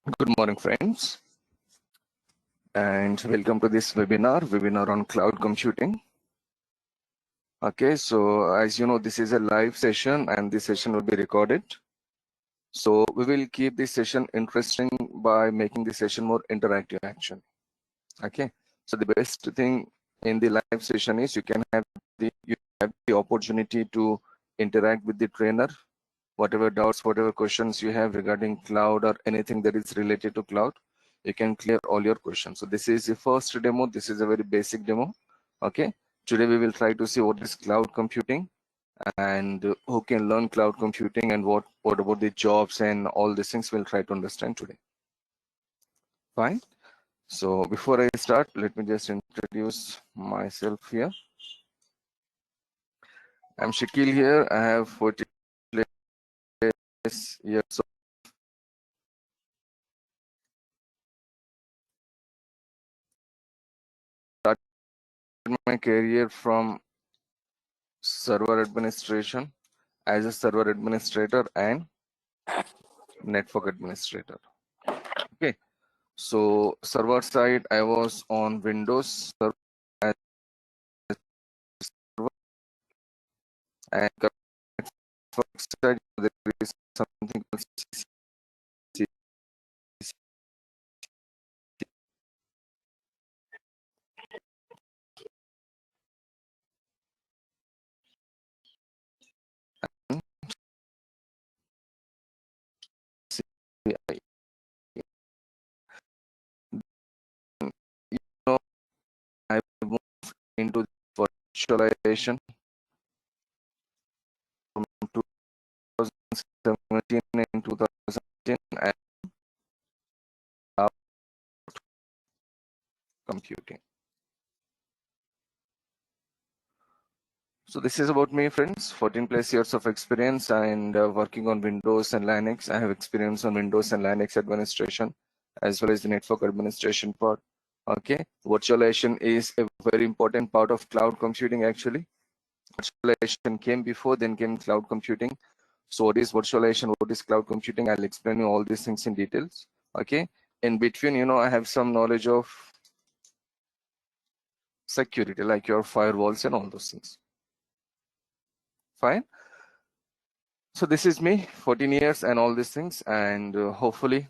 Good morning, friends, and welcome to this webinar on cloud computing. Okay, so as you know, this is a live session and this session will be recorded. So we will keep this session interesting by making the session more interactive actually. Okay, so the best thing in the live session is you have the opportunity to interact with the trainer. Whatever doubts, whatever questions you have regarding cloud or anything that is related to cloud, you can clear all your questions. So this is the first demo. This is a very basic demo. Okay, today we will try to see what is cloud computing and who can learn cloud computing and what about the jobs and all these things we'll try to understand today. Fine. So before I start, let me just introduce myself here. I'm Shakeel here. I have 40 years of my career from server administration as a server administrator and network administrator. Okay, so server side I was on Windows server and network side there is something called CCI. You know, I moved into virtualization from 2017 and 2010 and computing. So this is about me, friends. 14 plus years of experience and working on Windows and Linux. I have experience on Windows and Linux administration as well as the network administration part. Okay, virtualization is a very important part of cloud computing actually. Virtualization came before, then came cloud computing. So what is virtualization, what is cloud computing? I'll explain you all these things in details. Okay, in between, you know, I have some knowledge of security like your firewalls and all those things. Fine. So this is me, 14 years and all these things, and hopefully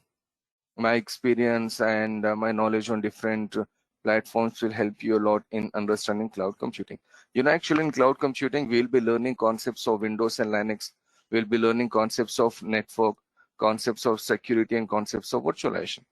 my experience and my knowledge on different platforms will help you a lot in understanding cloud computing. You know, actually in cloud computing, we'll be learning concepts of Windows and Linux. We'll be learning concepts of network, concepts of security, and concepts of virtualization.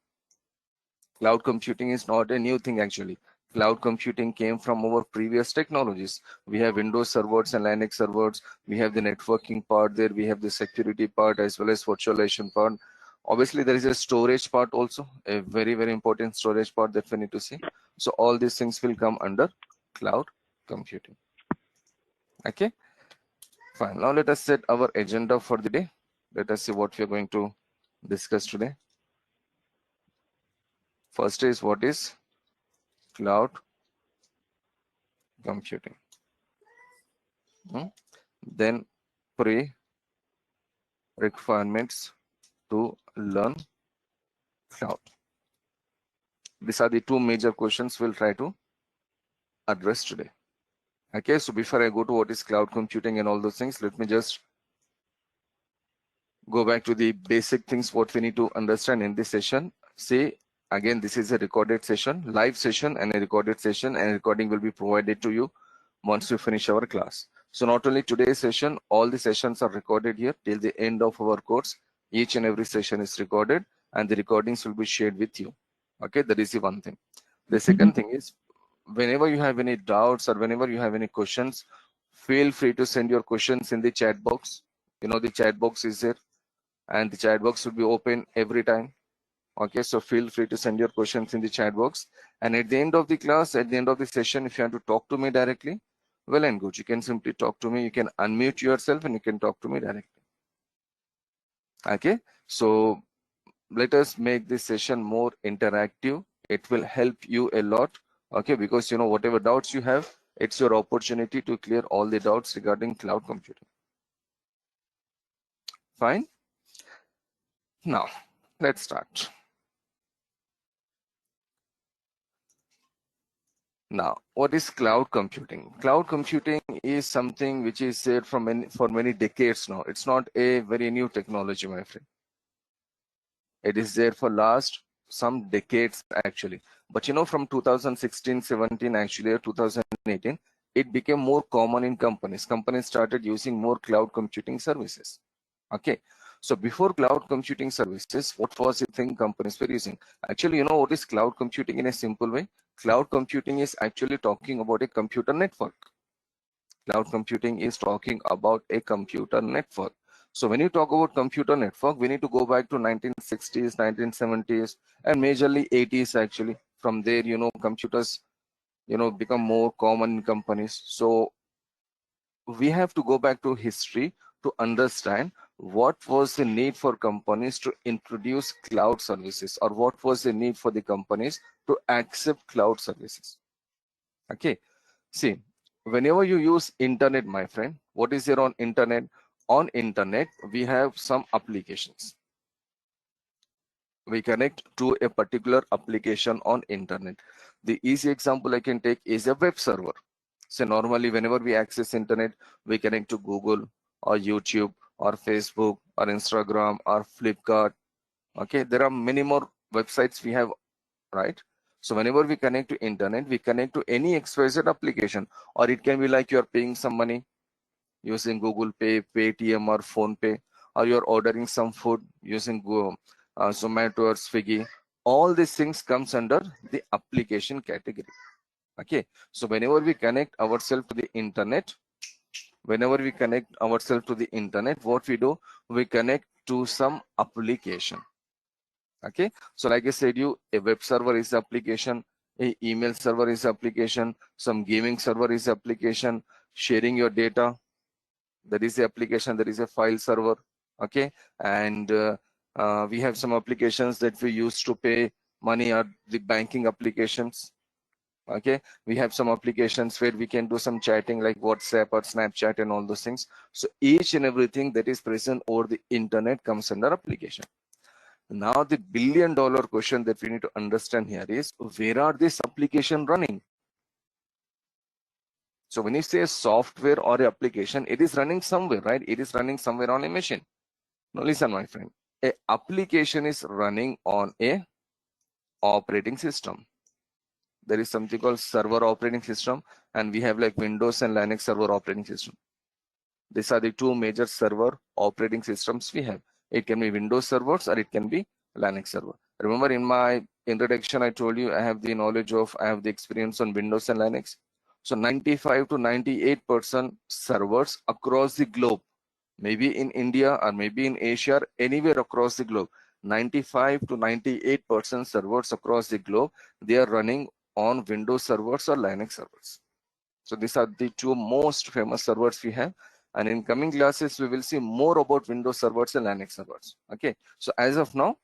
Cloud computing is not a new thing actually. Cloud computing came from our previous technologies. We have Windows servers and Linux servers. We have the networking part there. We have the security part as well as virtualization part. Obviously, there is a storage part also, a very, very important storage part that we need to see. So all these things will come under cloud computing. Okay, fine. Now let us set our agenda for the day. Let us see what we are going to discuss today. First is what is cloud computing. Then pre-requirements to learn cloud. These are the two major questions we'll try to address today. Okay, so before I go to what is cloud computing and all those things, let me just go back to the basic things what we need to understand in this session. See, again, this is a recorded session, live session and a recorded session, and recording will be provided to you once we finish our class. So not only today's session, all the sessions are recorded here till the end of our course. Each and every session is recorded and the recordings will be shared with you. Okay, that is the one thing. The second thing is, whenever you have any doubts or whenever you have any questions, feel free to send your questions in the chat box. You know, the chat box is there and the chat box will be open every time. Okay, so feel free to send your questions in the chat box. And at the end of the class, at the end of the session, if you want to talk to me directly, well and good. You can simply talk to me. You can unmute yourself and you can talk to me directly. Okay, so let us make this session more interactive. It will help you a lot. Okay, because you know, whatever doubts you have, it's your opportunity to clear all the doubts regarding cloud computing. Fine. Now, let's start. Now, what is cloud computing? Cloud computing is something which is there for many decades now. It's not a very new technology, my friend. It is there for last some decades actually. But you know, from 2016, 17, actually, or 2018, it became more common in companies. Companies started using more cloud computing services. Okay. So before cloud computing services, what was the thing companies were using? Actually, you know what is cloud computing in a simple way? Cloud computing is actually talking about a computer network. Cloud computing is talking about a computer network. So when you talk about computer network, we need to go back to 1960s, 1970s, and majorly 80s actually. From there, you know, computers, you know, become more common in companies. So we have to go back to history to understand what was the need for companies to introduce cloud services, or what was the need for the companies to accept cloud services. Okay, see, whenever you use internet, my friend, what is there on internet? On internet, we have some applications. We connect to a particular application on internet. The easy example I can take is a web server. So normally whenever we access internet, we connect to Google or YouTube or Facebook or Instagram or Flipkart. Okay, there are many more websites we have, right? So whenever we connect to internet, we connect to any XYZ application, or it can be like you're paying some money using Google Pay, Paytm or Phone Pay, or you're ordering some food using Zomato or Swiggy. All these things comes under the application category. Okay, so whenever we connect ourselves to the internet, what we do, we connect to some application. Okay, so like I said, a web server is application, a email server is application, some gaming server is application, sharing your data, that is the application, that is a file server. Okay, and we have some applications that we use to pay money, or the banking applications. Okay, we have some applications where we can do some chatting like WhatsApp or Snapchat and all those things. So each and everything that is present over the internet comes under application. Now the billion-dollar question that we need to understand here is, where are this application running? So when you say a software or a application, it is running somewhere, right? It is running somewhere on a machine. Now listen, my friend, a application is running on a operating system. There is something called server operating system, and we have like Windows and Linux server operating system. These are the two major server operating systems we have. It can be Windows servers or it can be Linux server. Remember in my introduction, I told you I have the experience on Windows and Linux. So 95 to 98% servers across the globe, maybe in India or maybe in Asia, anywhere across the globe, 95 to 98% servers across the globe, they are running on Windows servers or Linux servers. So these are the two most famous servers we have. And in coming classes, we will see more about Windows servers and Linux servers. Okay, so as of now,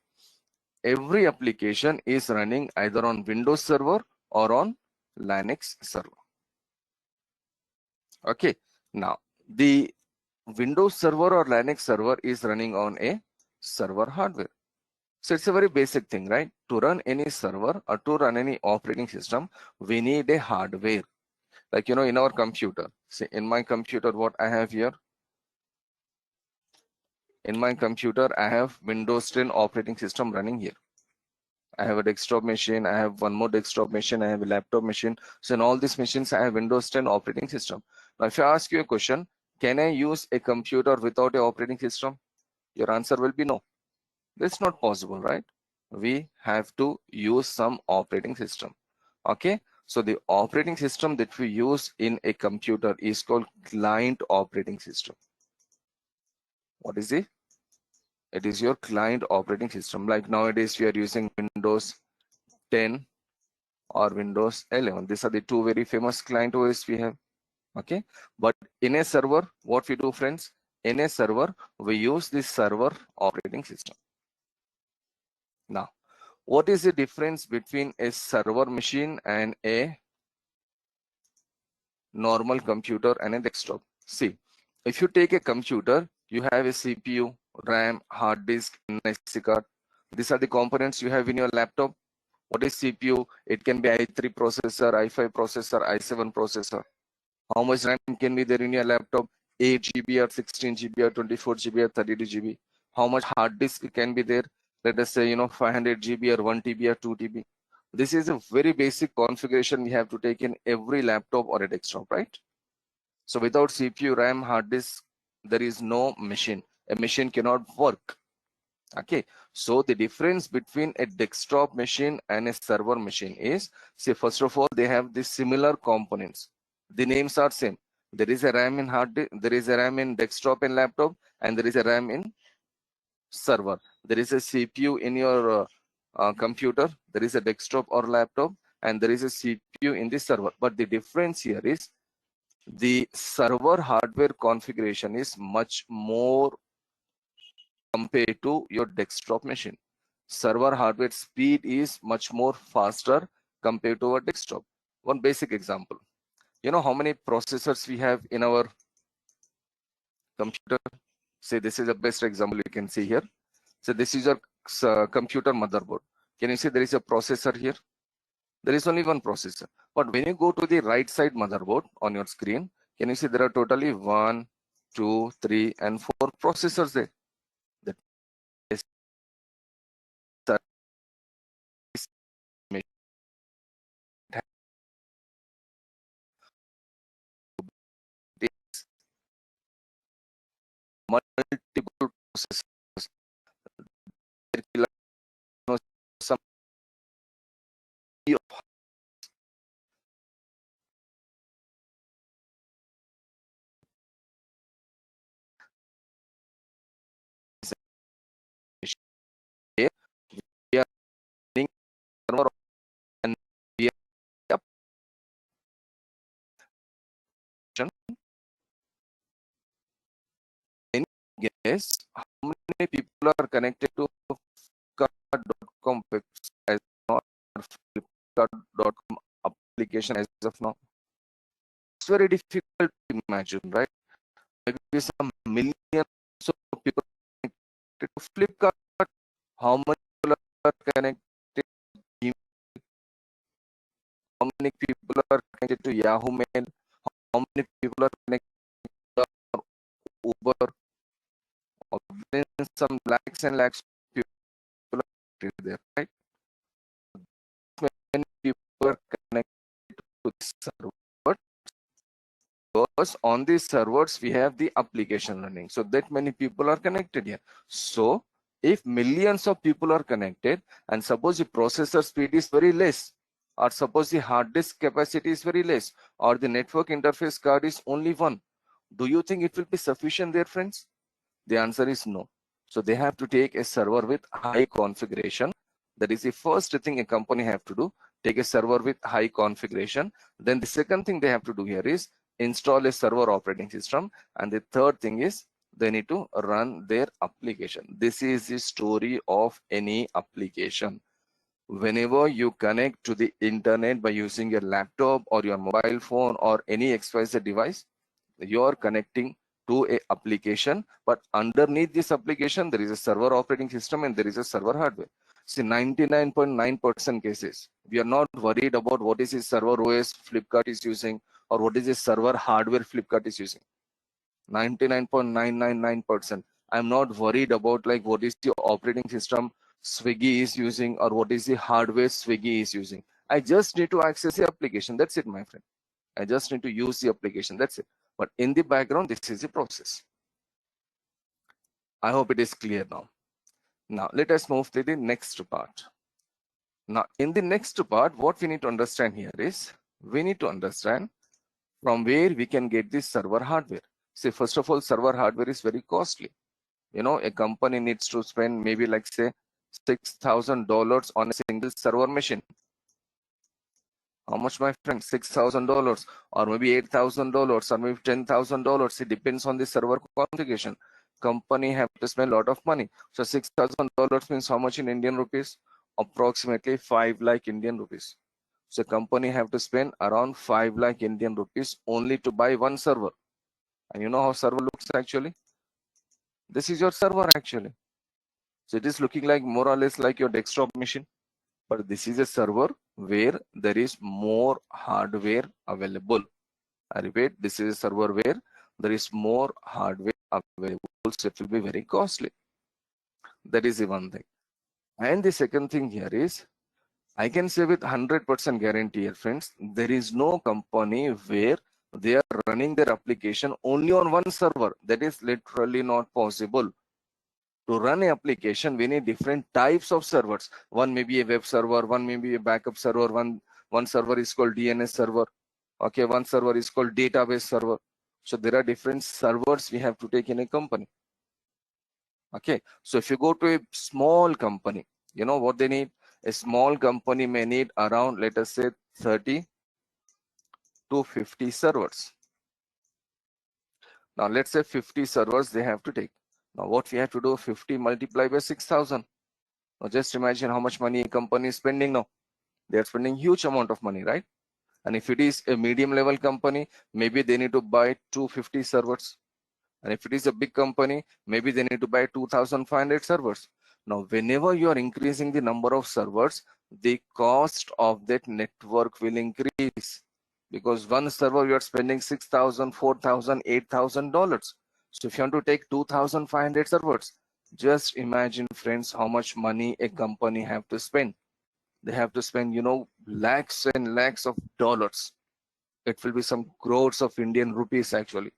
every application is running either on Windows server or on Linux server. Okay, now the Windows server or Linux server is running on a server hardware. So it's a very basic thing, right? To run any server or to run any operating system, we need a hardware. Like, you know, in our computer, see in my computer, what I have here, in my computer, I have Windows 10 operating system running here. I have a desktop machine, I have one more desktop machine, I have a laptop machine. So in all these machines, I have Windows 10 operating system. Now, if I ask you a question, can I use a computer without an operating system? Your answer will be no. That's not possible, right? We have to use some operating system. Okay, so the operating system that we use in a computer is called client operating system. What is it? It is your client operating system. Like nowadays we are using Windows 10 or Windows 11. These are the two very famous client OS we have. Okay, but in a server, what we do, friends, in a server we use this server operating system. Now, what is the difference between a server machine and a normal computer and a desktop? See, if you take a computer, you have a CPU, RAM, hard disk, SD card. These are the components you have in your laptop. What is CPU? It can be i3 processor, i5 processor, i7 processor. How much RAM can be there in your laptop? 8 GB or 16 GB or 24 GB or 32 GB. How much hard disk can be there? Let us say, 500 GB or 1 TB or 2 TB. This is a very basic configuration we have to take in every laptop or a desktop, right? So without CPU, RAM, hard disk, there is no machine. A machine cannot work. Okay, so the difference between a desktop machine and a server machine is, say, first of all, they have the similar components. The names are same. There is a RAM in hard disk, there is a RAM in desktop and laptop, and there is a RAM in server. There is a CPU in your computer, there is a desktop or laptop, and there is a CPU in the server. But the difference here is the server hardware configuration is much more compared to your desktop machine. Server hardware speed is much more faster compared to our desktop. One basic example. You know how many processors we have in our computer? Say this is the best example you can see here. So this is your computer motherboard. Can you see there is a processor here? There is only one processor. But when you go to the right side motherboard on your screen, can you see there are totally 1, 2, 3, and 4 processors there? That is multiple processors. Some we are running server and we are any guess how many people are connected to Flipkart.com website or Flipkart.com application as of now? It's very difficult to imagine, right? Maybe some millions of people connected to Flipkart. How many people are connected to Gmail? How many people are connected to Yahoo Mail? How many people are connected to Uber? Some lakhs and lakhs of people are there, right? Many people are connected to the server, because on these servers we have the application running. So that many people are connected here. So if millions of people are connected, and suppose the processor speed is very less, or suppose the hard disk capacity is very less, or the network interface card is only one, do you think it will be sufficient there, friends? The answer is no. So they have to take a server with high configuration. That is the first thing a company have to do, take a server with high configuration. Then the second thing they have to do here is install a server operating system. And the third thing is they need to run their application. This is the story of any application. Whenever you connect to the internet by using your laptop or your mobile phone or any XYZ device, you are connecting to a application, but underneath this application there is a server operating system and there is a server hardware. See, 99.9% cases we are not worried about what is the server OS Flipkart is using or what is the server hardware Flipkart is using. 99.999%. I'm not worried about like what is the operating system Swiggy is using or what is the hardware Swiggy is using. I just need to access the application. That's it, my friend. I just need to use the application. That's it. But in the background, this is the process. I hope it is clear now. Now, let us move to the next part. Now, in the next part, what we need to understand here is, we need to understand from where we can get this server hardware. See, first of all, server hardware is very costly. You know, a company needs to spend maybe like say $6,000 on a single server machine. How much, my friend? $6,000 or maybe $8,000 or maybe $10,000. It depends on the server configuration. Company have to spend a lot of money. So $6,000 means how much in Indian rupees? Approximately 5 lakh Indian rupees. So company have to spend around 5 lakh Indian rupees only to buy one server. And you know how server looks actually? This is your server actually. So it is looking like more or less like your desktop machine. but this is a server where there is more hardware available. I repeat, this is a server where there is more hardware available, so it will be very costly. That is the one thing. And the second thing here is, I can say with 100% guarantee here, friends, there is no company where they are running their application only on one server. That is literally not possible. To run an application, we need different types of servers. One may be a web server, one may be a backup server, one server is called DNS server. Okay, one server is called database server. So there are different servers we have to take in a company. Okay, so if you go to a small company, you know what they need? A small company may need around, let us say, 30 to 50 servers. Now let's say 50 servers they have to take. Now what we have to do, 50 multiplied by 6,000. Now just imagine how much money a company is spending now. They are spending huge amount of money, right? And if it is a medium level company, maybe they need to buy 250 servers. And if it is a big company, maybe they need to buy 2,500 servers. Now, whenever you are increasing the number of servers, the cost of that network will increase, because one server you are spending $6,000, $4,000, $8,000. So if you want to take 2,500 servers, just imagine, friends, how much money a company have to spend. They have to spend, you know, lakhs and lakhs of dollars. It will be some crores of Indian rupees actually.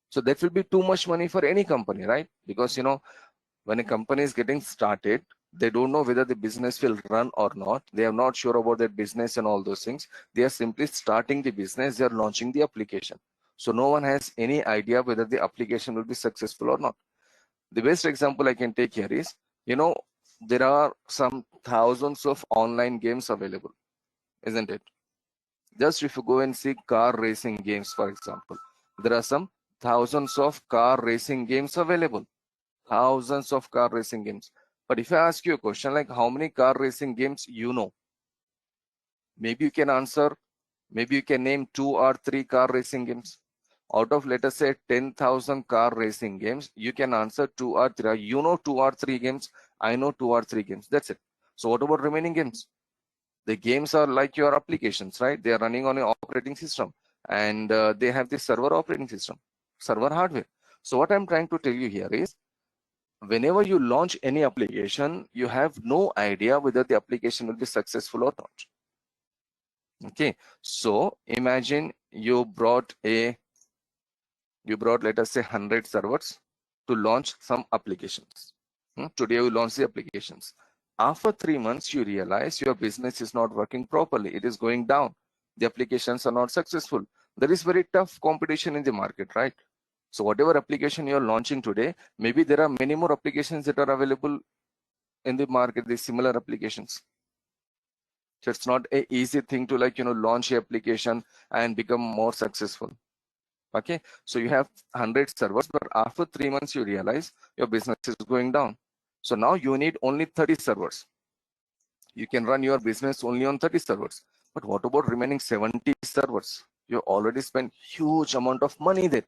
So that will be too much money for any company, right? Because, you know, when a company is getting started, they don't know whether the business will run or not. They are not sure about their business and all those things. They are simply starting the business. They are launching the application. So no one has any idea whether the application will be successful or not. The best example I can take here is, you know, there are some thousands of online games available, isn't it? Just if you go and see car racing games, for example, there are some thousands of car racing games available. Thousands of car racing games. But if I ask you a question like how many car racing games you know, maybe you can answer, maybe you can name 2 or 3 car racing games. Out of, let us say, 10,000 car racing games, you can answer 2 or 3. You know 2 or 3 games, I know 2 or 3 games. That's it. So what about remaining games? The games are like your applications, right? They are running on an operating system, and they have the server operating system, server hardware. So what I'm trying to tell you here is, whenever you launch any application, you have no idea whether the application will be successful or not. Okay, so imagine you brought, let us say, 100 servers to launch some applications. Today you launch the applications. After 3 months, you realize your business is not working properly. It is going down. The applications are not successful. There is very tough competition in the market, right? So whatever application you're launching today, maybe there are many more applications that are available in the market, the similar applications. So it's not an easy thing to, like, you know, launch an application and become more successful. Okay, so you have 100 servers, but after 3 months, you realize your business is going down. So now you need only 30 servers. You can run your business only on 30 servers. But what about remaining 70 servers? You already spent huge amount of money there.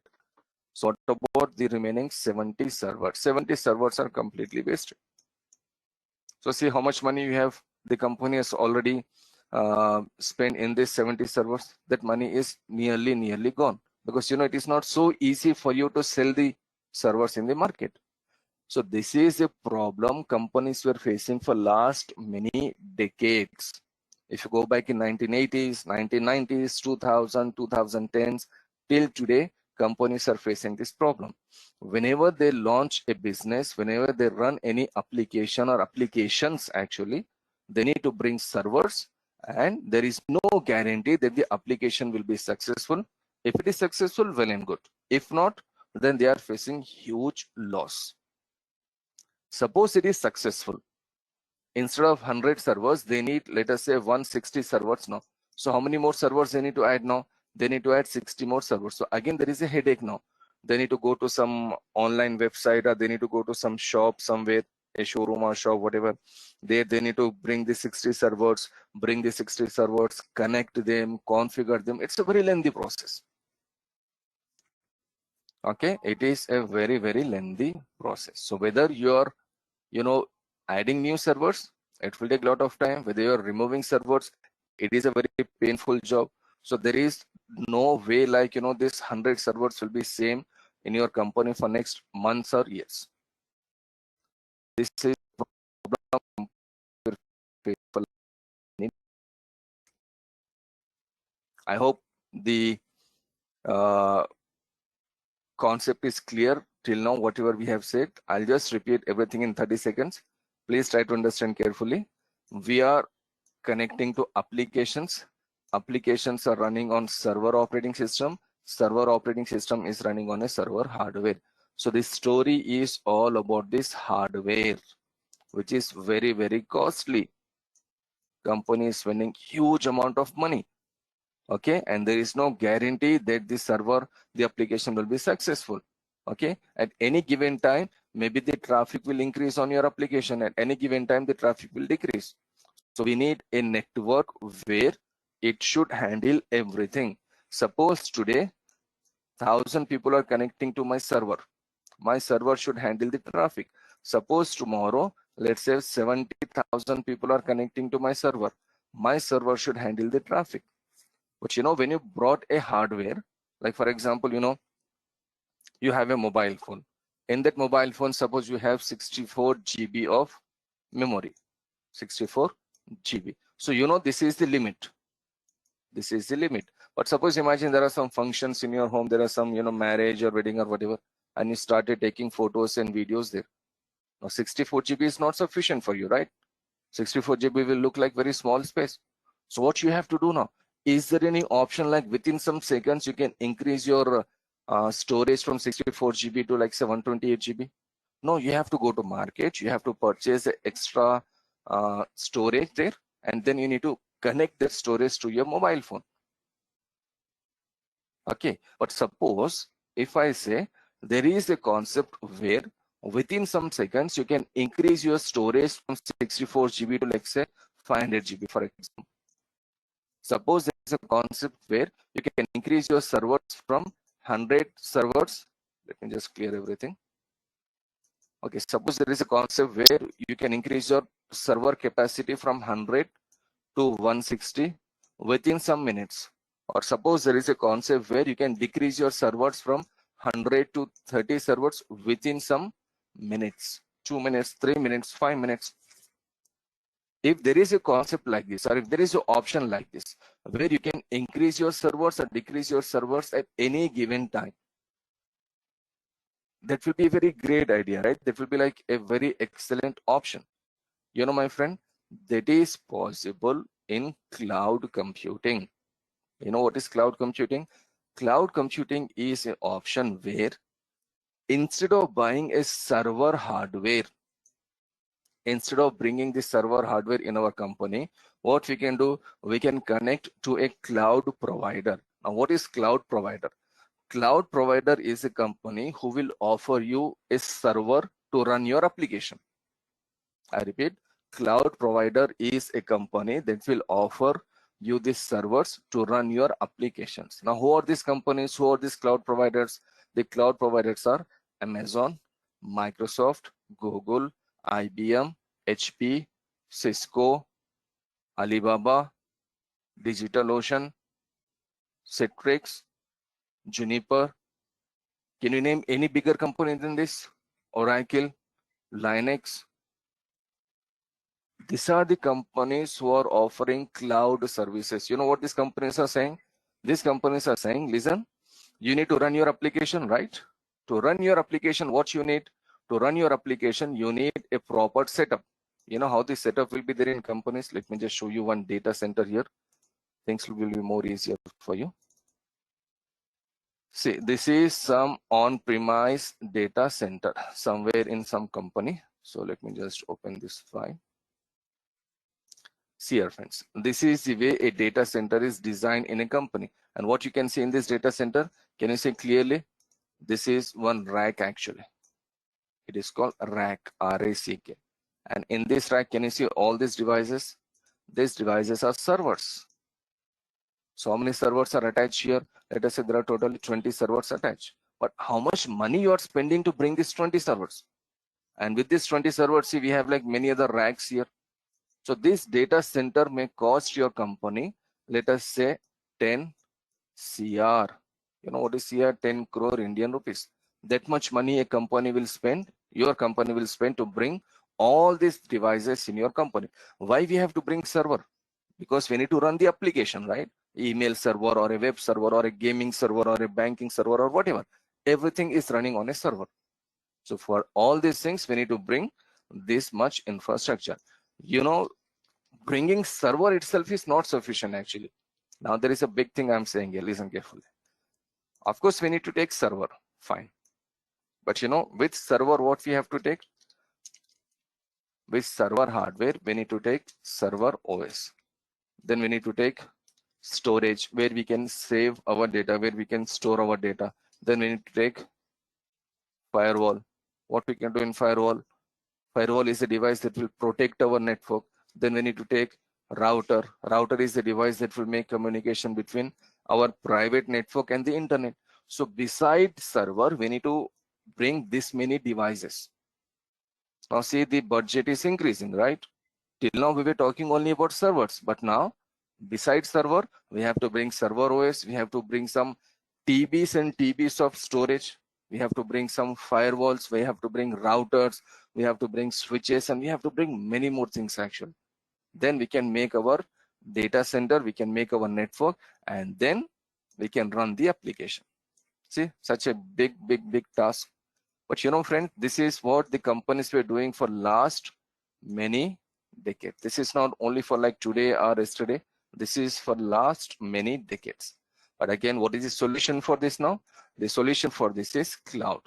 So what about the remaining 70 servers? 70 servers are completely wasted. So see how much money you have. The company has already spent in this 70 servers. That money is nearly gone, because, you know, it is not so easy for you to sell the servers in the market. So this is a problem companies were facing for last many decades. If you go back in 1980s, 1990s, 2000, 2010s, till today, companies are facing this problem. Whenever they launch a business, whenever they run any application or applications, actually, they need to bring servers, and there is no guarantee that the application will be successful. If it is successful, well and good. If not, then they are facing huge loss. Suppose it is successful. Instead of 100 servers, they need, let us say, 160 servers now. So how many more servers they need to add now? They need to add 60 more servers. So again, there is a headache now. They need to go to some online website, or they need to go to some shop somewhere, a showroom or shop, whatever. They need to bring the 60 servers, connect them, configure them. It's a very lengthy process. Okay, it is a very lengthy process. So whether you're, you know, adding new servers, It will take a lot of time. Whether you're removing servers, it is a very painful job. So there is no way like, you know, this 100 servers will be same in your company for next months or years. This is problem. I hope the concept is clear till now. Whatever we have said, I'll just repeat everything in 30 seconds. Please try to understand carefully. We are connecting to applications. Applications are running on server operating system. Server operating system is running on a server hardware. So this story is all about this hardware, which is very, very costly. Company is spending huge amount of money. Okay, and there is no guarantee that the server, the application will be successful. Okay, at any given time, maybe the traffic will increase on your application. At any given time, the traffic will decrease. So we need a network where it should handle everything. Suppose today 1,000 people are connecting to my server. My server should handle the traffic. Suppose tomorrow, let's say 70,000 people are connecting to my server. My server should handle the traffic. But you know, when you brought a hardware, like for example, you know, you have a mobile phone. In that mobile phone, suppose you have 64 GB of memory, 64 GB. So you know, this is the limit. This is the limit. But suppose imagine there are some functions in your home, there are some, you know, marriage or wedding or whatever, and you started taking photos and videos there. Now 64 GB is not sufficient for you, right? 64 GB will look like very small space. So what you have to do now, is there any option like within some seconds you can increase your storage from 64 GB to like say 128 GB? No, you have to go to market, you have to purchase extra storage there, and then you need to connect that storage to your mobile phone. Okay, but suppose if I say there is a concept where within some seconds you can increase your storage from 64 GB to like say 500 GB for example. Suppose there is a concept where you can increase your servers from 100 servers. Let me just clear everything. Okay, suppose there is a concept where you can increase your server capacity from 100 to 160 within some minutes. Or suppose there is a concept where you can decrease your servers from 100 to 30 servers within some minutes, 2 minutes, 3 minutes, 5 minutes. If there is a concept like this, or if there is an option like this, where you can increase your servers or decrease your servers at any given time, that will be a very great idea, right? That will be like a very excellent option. You know, my friend, that is possible in cloud computing. You know what is cloud computing? Cloud computing is an option where instead of buying a server hardware, instead of bringing the server hardware in our company, what we can do, we can connect to a cloud provider. Now, what is cloud provider? Cloud provider is a company who will offer you a server to run your application. I repeat, cloud provider is a company that will offer you these servers to run your applications. Now, who are these companies? Who are these cloud providers? The cloud providers are Amazon, Microsoft, Google, IBM, HP, Cisco, Alibaba, DigitalOcean, Citrix, Juniper. Can you name any bigger company than this? Oracle, Linux. These are the companies who are offering cloud services. You know what these companies are saying? These companies are saying, listen, you need to run your application, right? To run your application, what you need? To run your application, you need a proper setup. You know how the setup will be there in companies? Let me just show you one data center here. Things will be more easier for you. See, this is some on-premise data center somewhere in some company. So let me just open this file. See here, friends, this is the way a data center is designed in a company. And what you can see in this data center, can you see clearly? This is one rack actually. It is called rack, R-A-C-K. And in this rack, can you see all these devices? These devices are servers. So how many servers are attached here? Let us say there are totally 20 servers attached. But how much money you are spending to bring these 20 servers? And with these 20 servers, see, we have like many other racks here. So this data center may cost your company, let us say 10 CR. You know what is CR? 10 crore Indian rupees. That much money a company will spend, your company will spend to bring all these devices in your company. Why we have to bring server? Because we need to run the application, right? Email server or a web server or a gaming server or a banking server or whatever. Everything is running on a server. So for all these things, we need to bring this much infrastructure. You know, bringing server itself is not sufficient actually. Now there is a big thing I'm saying here, listen carefully. Of course, we need to take server, fine. But you know, with server, what we have to take? With server hardware, we need to take server OS. Then we need to take storage, where we can save our data, where we can store our data. Then we need to take firewall. What we can do in firewall? Firewall is a device that will protect our network. Then we need to take router. Router is a device that will make communication between our private network and the internet. So beside server, we need to bring this many devices. Now see, the budget is increasing, right? Till now we were talking only about servers, but now besides server, we have to bring server OS, we have to bring some TBs and TBs of storage, we have to bring some firewalls, we have to bring routers, we have to bring switches, and we have to bring many more things actually. Then we can make our data center, we can make our network, and then we can run the application. See, such a big task. But you know, friend, this is what the companies were doing for last many decades. This is not only for like today or yesterday. This is for last many decades. But again, what is the solution for this now? The solution for this is cloud.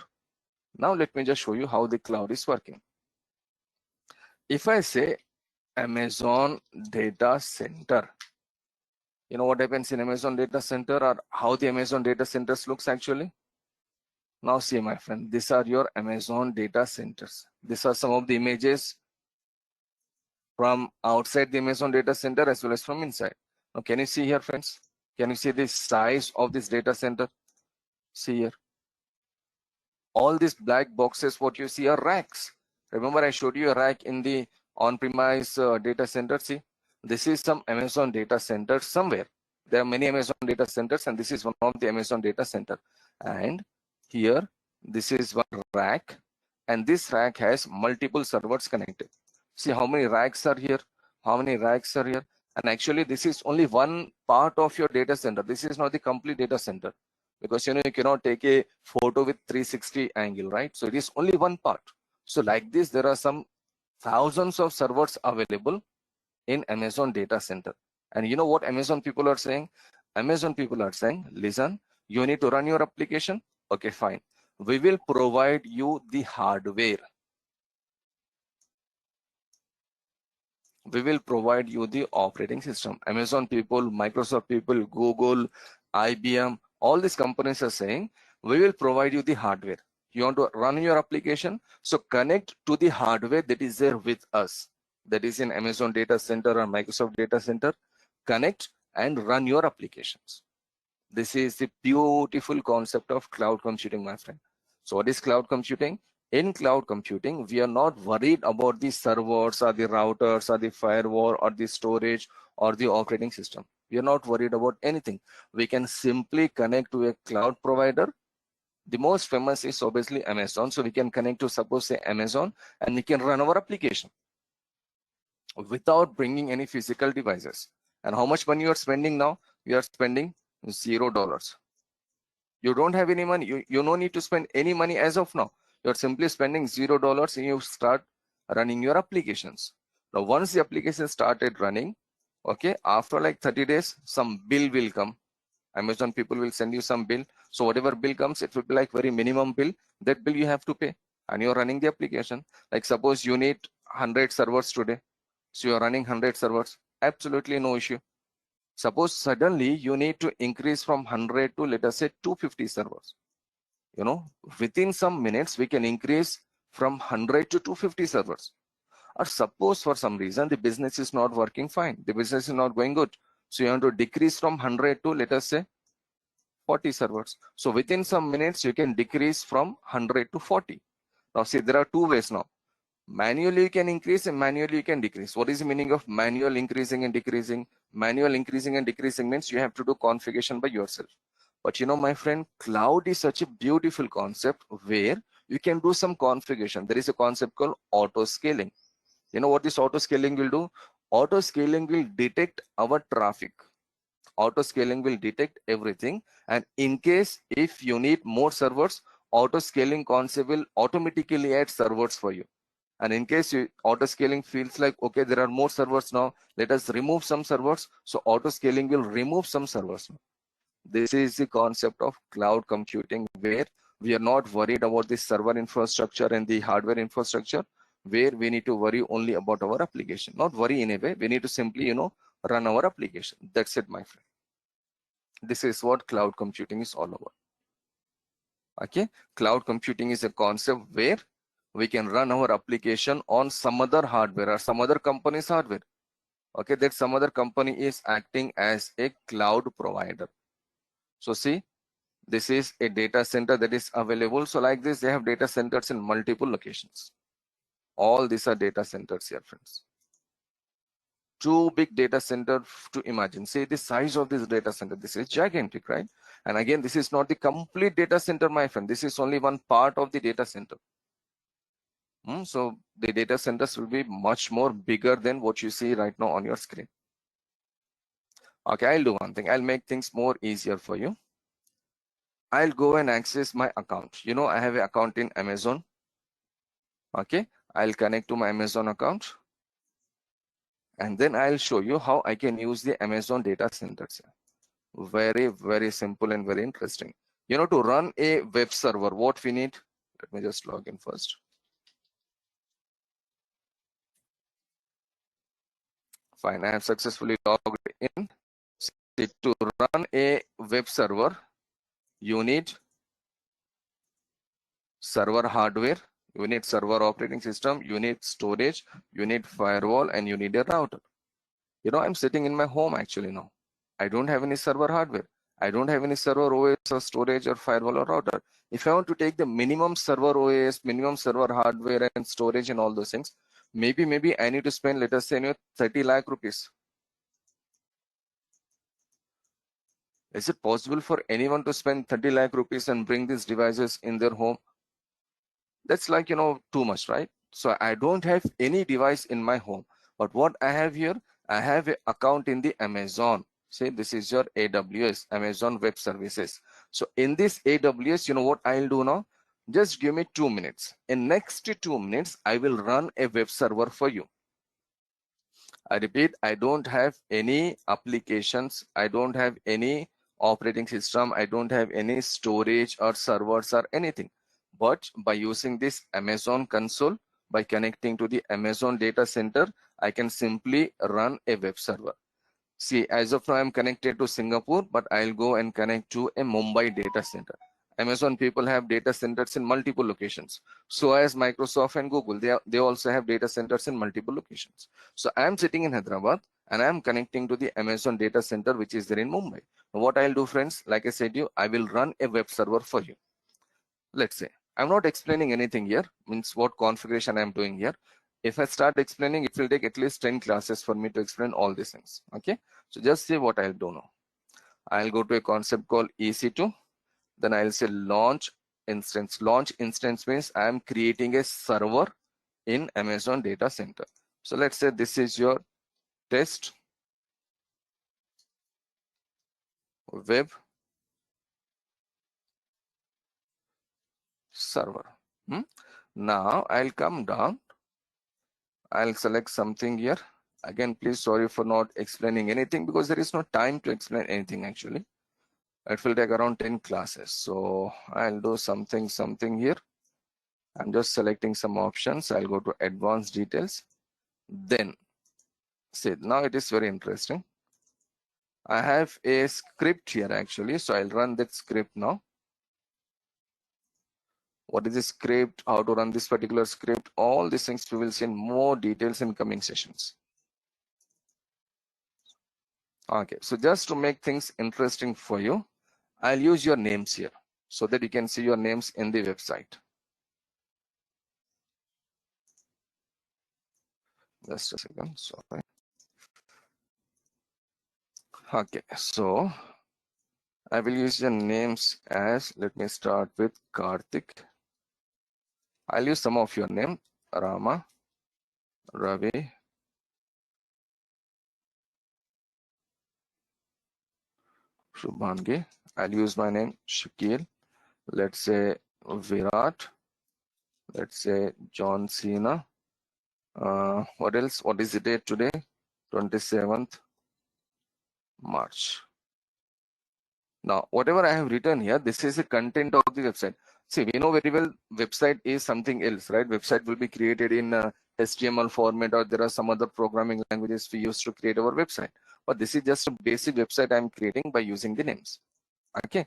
Now let me just show you how the cloud is working. If I say Amazon data center, you know what happens in Amazon data center, or how the Amazon data centers looks actually? Now see, my friend, these are your Amazon data centers. These are some of the images from outside the Amazon data center as well as from inside. Now can you see here, friends? Can you see the size of this data center? See here. All these black boxes, what you see are racks. Remember I showed you a rack in the on-premise data center. See, this is some Amazon data center somewhere. There are many Amazon data centers, and this is one of the Amazon data center. And here, this is one rack, and this rack has multiple servers connected. See how many racks are here, how many racks are here. And actually, this is only one part of your data center. This is not the complete data center, because you know you cannot take a photo with 360 angle, right? So it is only one part. So like this, there are some thousands of servers available in Amazon data center. And you know what Amazon people are saying? Amazon people are saying, listen, you need to run your application. Okay, fine. We will provide you the hardware. We will provide you the operating system. Amazon people, Microsoft people, Google, IBM, all these companies are saying, we will provide you the hardware. You want to run your application, so connect to the hardware that is there with us, that is in Amazon data center or Microsoft data center. Connect and run your applications. This is the beautiful concept of cloud computing, my friend. So what is cloud computing? In cloud computing, we are not worried about the servers or the routers or the firewall or the storage or the operating system. We are not worried about anything. We can simply connect to a cloud provider. The most famous is obviously Amazon. So we can connect to, suppose, say Amazon, and we can run our application without bringing any physical devices. And how much money you are spending now? You are spending $0. You don't have any money. You no need to spend any money as of now. You're simply spending $0 and you start running your applications. Now, once the application started running, okay, after like 30 days, some bill will come. Amazon people will send you some bill. So whatever bill comes, it will be like very minimum bill. That bill you have to pay, and you're running the application. Like suppose you need 100 servers today. So you're running 100 servers. Absolutely no issue. Suppose suddenly you need to increase from 100 to, let us say, 250 servers. You know, within some minutes, we can increase from 100 to 250 servers. Or suppose for some reason, the business is not working fine. The business is not going good. So you want to decrease from 100 to, let us say, 40 servers. So within some minutes, you can decrease from 100 to 40. Now see, there are two ways now. Manually you can increase and manually you can decrease. What is the meaning of manual increasing and decreasing? Manual increasing and decreasing means you have to do configuration by yourself. But you know, my friend, cloud is such a beautiful concept where you can do some configuration. There is a concept called auto scaling. You know what this auto scaling will do? Auto scaling will detect our traffic. Auto scaling will detect everything, and in case if you need more servers, auto scaling concept will automatically add servers for you. And in case you auto scaling feels like, okay, there are more servers now, let us remove some servers, so auto scaling will remove some servers. This is the concept of cloud computing, where we are not worried about the server infrastructure and the hardware infrastructure, where we need to worry only about our application. Not worry in a way, we need to simply, you know, run our application. That's it, my friend. This is what cloud computing is all about. Okay, cloud computing is a concept where we can run our application on some other hardware or some other company's hardware. Okay, that some other company is acting as a cloud provider. So see, this is a data center that is available. So like this, they have data centers in multiple locations. All these are data centers here, friends. Two big data center to imagine. See the size of this data center. This is gigantic, right? And again, this is not the complete data center, my friend. This is only one part of the data center. So the data centers will be much more bigger than what you see right now on your screen. Okay, I'll do one thing. I'll make things more easier for you. I'll go and access my account. You know, I have an account in Amazon. Okay, I'll connect to my Amazon account. And then I'll show you how I can use the Amazon data centers. Very, very simple and very interesting. You know, to run a web server, what we need, let me just log in first. Fine, I have successfully logged in. See, to run a web server, you need server hardware, you need server operating system, you need storage, you need firewall, and you need a router. You know, I'm sitting in my home actually now. I don't have any server hardware. I don't have any server OS or storage or firewall or router. If I want to take the minimum server OS, minimum server hardware and storage and all those things, maybe I need to spend, let us say, 30 lakh rupees. Is it possible for anyone to spend 30 lakh rupees and bring these devices in their home? That's like, you know, too much, right? So I don't have any device in my home. But what I have here, I have an account in the Amazon. Say this is your AWS, Amazon Web Services. So in this AWS, you know what I'll do now? Just give me 2 minutes. In next 2 minutes, I will run a web server for you. I repeat, I don't have any applications. I don't have any operating system. I don't have any storage or servers or anything. But by using this Amazon console, by connecting to the Amazon data center, I can simply run a web server. See, as of now, I'm connected to Singapore, but I'll go and connect to a Mumbai data center. Amazon people have data centers in multiple locations. So as Microsoft and Google, they also have data centers in multiple locations. So I'm sitting in Hyderabad and I'm connecting to the Amazon data center, which is there in Mumbai. What I'll do, friends, like I said, I will run a web server for you. Let's say I'm not explaining anything here, means what configuration I'm doing here. If I start explaining, it will take at least 10 classes for me to explain all these things. Okay, so just see what I'll do now. I'll go to a concept called EC2. Then I'll say launch instance. Launch instance means I am creating a server in Amazon data center. So let's say this is your test web server. Now I'll come down. I'll select something here. Again, please sorry for not explaining anything because there is no time to explain anything actually. It will take around 10 classes. So I'll do something here. I'm just selecting some options. I'll go to advanced details. Then see, now it is very interesting. I have a script here actually. So I'll run that script now. What is the script? How to run this particular script? All these things we will see in more details in coming sessions. Okay, so just to make things interesting for you, I'll use your names here so that you can see your names in the website. Just a second, sorry. Okay, so I will use your names as, let me start with Karthik. I'll use some of your name, Rama, Ravi, Shubhangi. I'll use my name, Shakeel. Let's say Virat. Let's say John Cena. What else? What is the date today? 27th March. Now, whatever I have written here, this is the content of the website. See, we know very well website is something else, right? Website will be created in HTML format, or there are some other programming languages we use to create our website. But this is just a basic website I'm creating by using the names. Okay.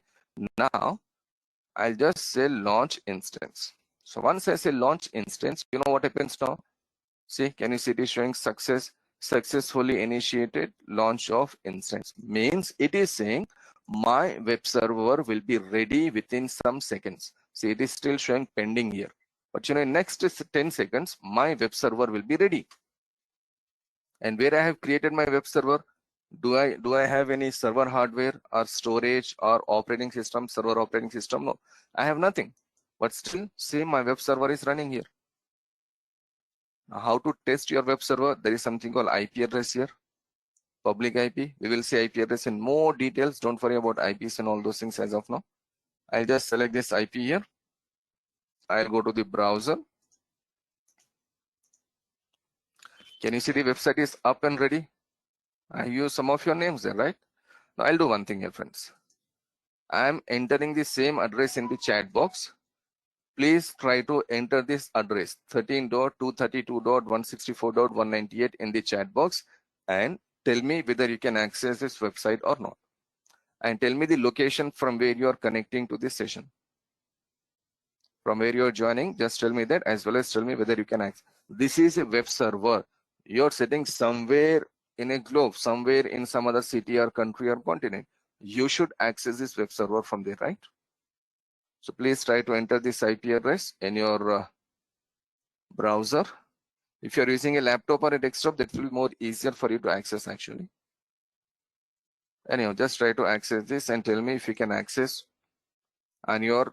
Now, I'll just say launch instance. So once I say launch instance, you know what happens now? See, can you see it is showing successfully initiated launch of instance? Means it is saying my web server will be ready within some seconds. See, it is still showing pending here. But you know, in next 10 seconds, my web server will be ready. And where I have created my web server, do I have any server hardware or storage or operating system, server operating system? No, I have nothing. But still, see, my web server is running here. Now, how to test your web server? There is something called IP address here, public IP. We will see IP address in more details. Don't worry about IPs and all those things as of now. I'll just select this IP here. I'll go to the browser. Can you see the website is up and ready? I use some of your names there, right? Now I'll do one thing here, friends. I'm entering the same address in the chat box. Please try to enter this address 13.232.164.198 in the chat box and tell me whether you can access this website or not. And tell me the location from where you are connecting to this session. From where you are joining, just tell me that, as well as tell me whether you can access. This is a web server. You're sitting somewhere in a globe, somewhere in some other city or country or continent. You should access this web server from there, right? So please try to enter this IP address in your browser. If you're using a laptop or a desktop, that will be more easier for you to access actually. Anyhow, just try to access this and tell me if you can access and you're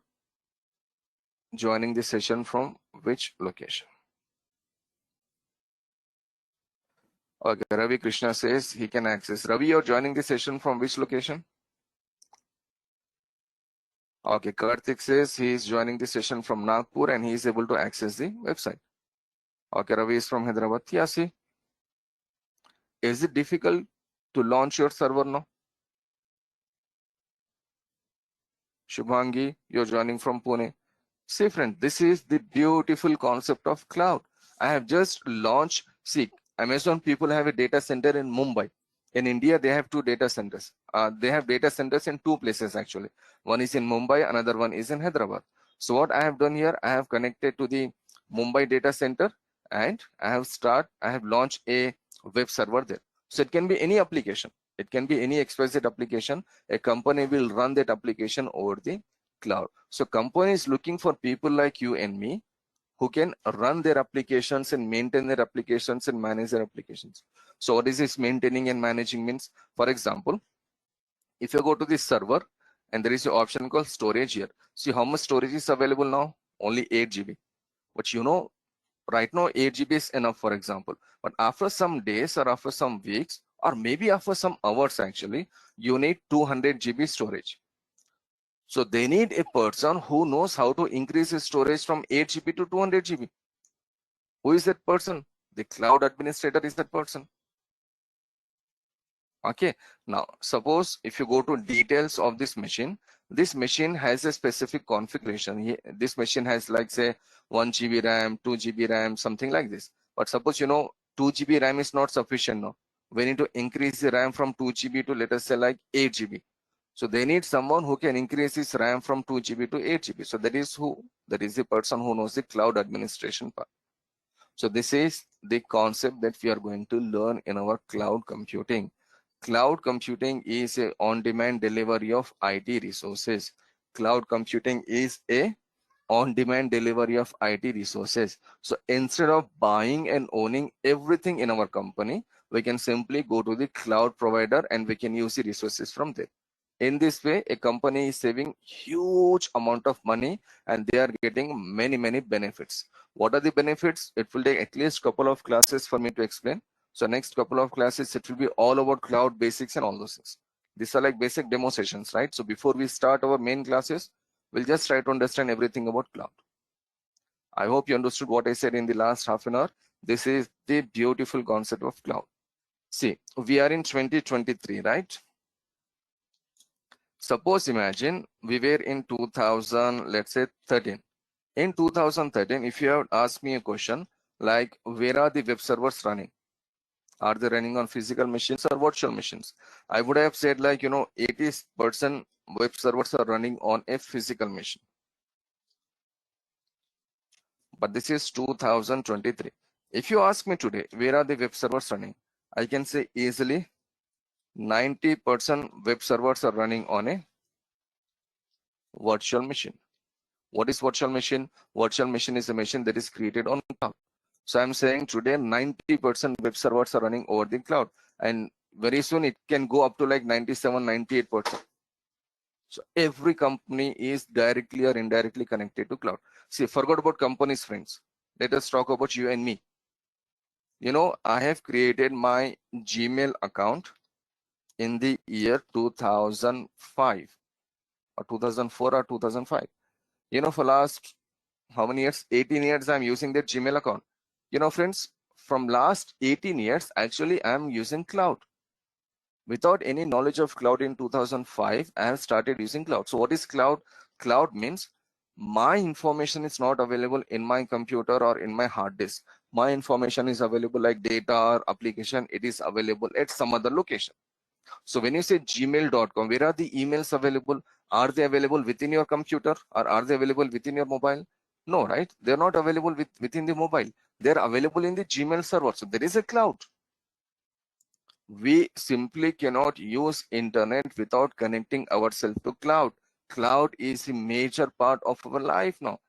joining the session from which location. Okay, Ravi Krishna says he can access. Ravi, you're joining the session from which location? Okay, Karthik says he is joining the session from Nagpur and he is able to access the website. Okay, Ravi is from Hyderabad. Yeah, see. Is it difficult to launch your server now? Shubhangi, you're joining from Pune. See, friend, this is the beautiful concept of cloud. I have just launched. See, Amazon people have a data center in Mumbai. In India, they have two data centers. They have data centers in two places actually. One is in Mumbai, another one is in Hyderabad. So what I have done here, I have connected to the Mumbai data center and I have launched a web server there. So it can be any application. It can be any XYZ application. A company will run that application over the cloud. So company is looking for people like you and me who can run their applications and maintain their applications and manage their applications. So what is this maintaining and managing means? For example, if you go to this server and there is an option called storage here. See how much storage is available now? Only 8 GB. But you know, right now 8 GB is enough, for example. But after some days or after some weeks or maybe after some hours actually, you need 200 GB storage. So they need a person who knows how to increase his storage from 8 GB to 200 GB. Who is that person? The cloud administrator is that person. Okay, now suppose if you go to details of this machine has a specific configuration. This machine has like say 1 GB RAM, 2 GB RAM, something like this. But suppose you know 2 GB RAM is not sufficient now. We need to increase the RAM from 2 GB to let us say like 8 GB. So they need someone who can increase his RAM from 2 GB to 8 GB. So that is who? That is the person who knows the cloud administration part. So this is the concept that we are going to learn in our cloud computing. Cloud computing is a on-demand delivery of IT resources. Cloud computing is a on-demand delivery of IT resources. So instead of buying and owning everything in our company, we can simply go to the cloud provider and we can use the resources from there. In this way, a company is saving huge amount of money and they are getting many benefits. What are the benefits? It will take at least couple of classes for me to explain. So next couple of classes, it will be all about cloud basics and all those things. These are like basic demo sessions, right? So before we start our main classes, we'll just try to understand everything about cloud. I hope you understood what I said in the last half an hour. This is the beautiful concept of cloud. See, we are in 2023, right? Suppose imagine we were in 2000, let's say 13. In 2013, if you have asked me a question like, where are the web servers running? Are they running on physical machines or virtual machines? I would have said like, 80% web servers are running on a physical machine. But this is 2023. If you ask me today, where are the web servers running? I can say easily 90% web servers are running on a virtual machine. What is virtual machine? Virtual machine is a machine that is created on cloud. So I'm saying today 90% web servers are running over the cloud, and very soon it can go up to like 97, 98%. So every company is directly or indirectly connected to cloud. See, forgot about companies, friends. Let us talk about you and me. I have created my Gmail account in the year 2005 or 2004 or 2005. For last how many years? 18 years I'm using that Gmail account. Friends, from last 18 years, actually I'm using cloud. Without any knowledge of cloud in 2005, I have started using cloud. So what is cloud? Cloud means my information is not available in my computer or in my hard disk. My information is available like data or application. It is available at some other location. So when you say gmail.com, where are the emails available? Are they available within your computer or are they available within your mobile? No, right? They're not available within the mobile. They're available in the Gmail server. So there is a cloud. We simply cannot use internet without connecting ourselves to cloud. Cloud is a major part of our life now.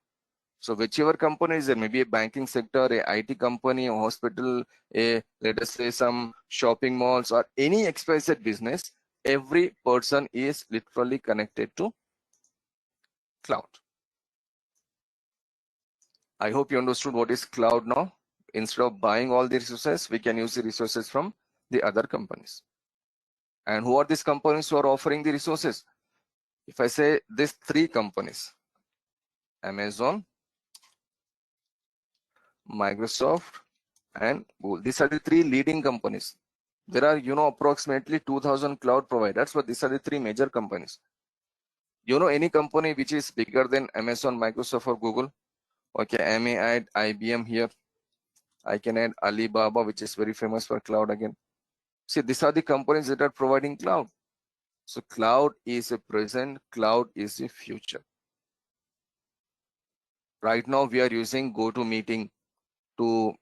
So whichever company is there, maybe a banking sector, a IT company, a hospital, let us say some shopping malls or any XYZ business, every person is literally connected to cloud. I hope you understood what is cloud now. Instead of buying all the resources, we can use the resources from the other companies. And who are these companies who are offering the resources? If I say these three companies, Amazon, Microsoft, and Google, these are the three leading companies. There are, approximately 2000 cloud providers, but these are the three major companies. Any company which is bigger than Amazon, Microsoft, or Google? Okay, I may add IBM here. I can add Alibaba, which is very famous for cloud again. See, these are the companies that are providing cloud. So cloud is a present, cloud is the future. Right now we are using GoToMeeting to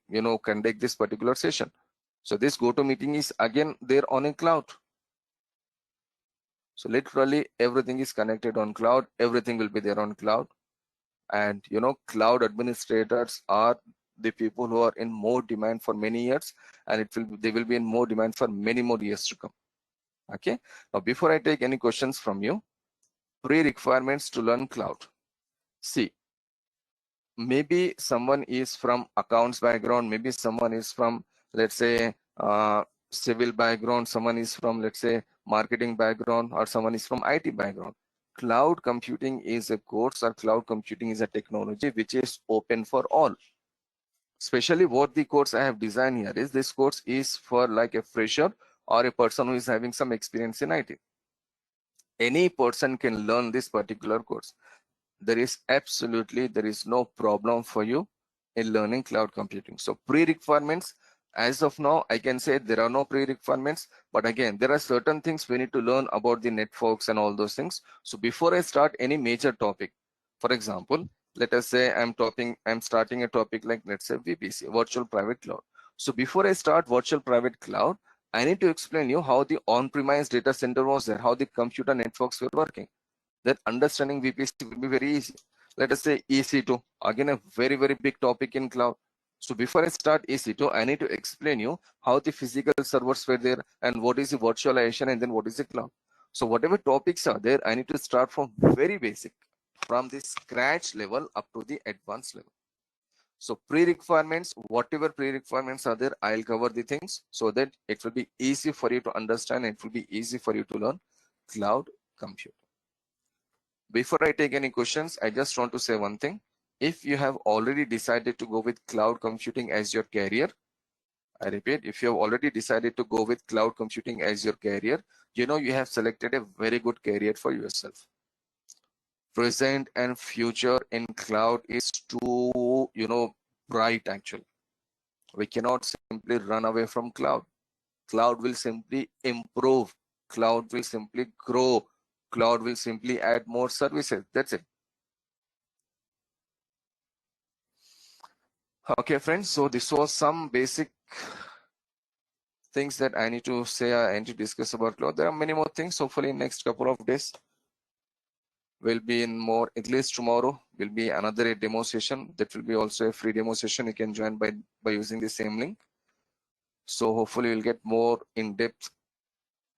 conduct this particular session. So this GoToMeeting is again there on a cloud. So literally everything is connected on cloud, everything will be there on cloud. And cloud administrators are the people who are in more demand for many years, and they will be in more demand for many more years to come. Okay, now before I take any questions from you, pre-requirements to learn cloud. See, maybe someone is from accounts background, maybe someone is from, let's say, civil background, someone is from, let's say, marketing background, or someone is from IT background. Cloud computing is a course, or cloud computing is a technology which is open for all. Especially what the course I have designed here is, this course is for like a fresher or a person who is having some experience in IT. Any person can learn this particular course. There is no problem for you in learning cloud computing. So pre-requirements, as of now, I can say there are no pre-requirements, but again, there are certain things we need to learn about the networks and all those things. So before I start any major topic, for example, let us say I'm starting a topic like, let's say, VPC, virtual private cloud. So before I start virtual private cloud, I need to explain you how the on-premise data center was there, how the computer networks were working. That understanding VPC will be very easy. Let us say EC2, again a very big topic in cloud. So before I start EC2, I need to explain you how the physical servers were there and what is the virtualization and then what is the cloud. So whatever topics are there, I need to start from very basic, from the scratch level up to the advanced level. So pre-requirements, whatever pre-requirements are there, I'll cover the things so that it will be easy for you to understand. It will be easy for you to learn cloud computing. Before I take any questions, I just want to say one thing. If you have already decided to go with cloud computing as your career, I repeat, if you have already decided to go with cloud computing as your career, you know you have selected a very good career for yourself. Present and future in cloud is too, bright actually. We cannot simply run away from cloud. Cloud will simply improve. Cloud will simply grow. Cloud will simply add more services. That's it. Okay, friends. So this was some basic things that I need to say and to discuss about cloud. There are many more things. Hopefully in next couple of days will be in more. At least tomorrow will be another demo session. That will be also a free demo session. You can join by using the same link. So hopefully you'll get more in-depth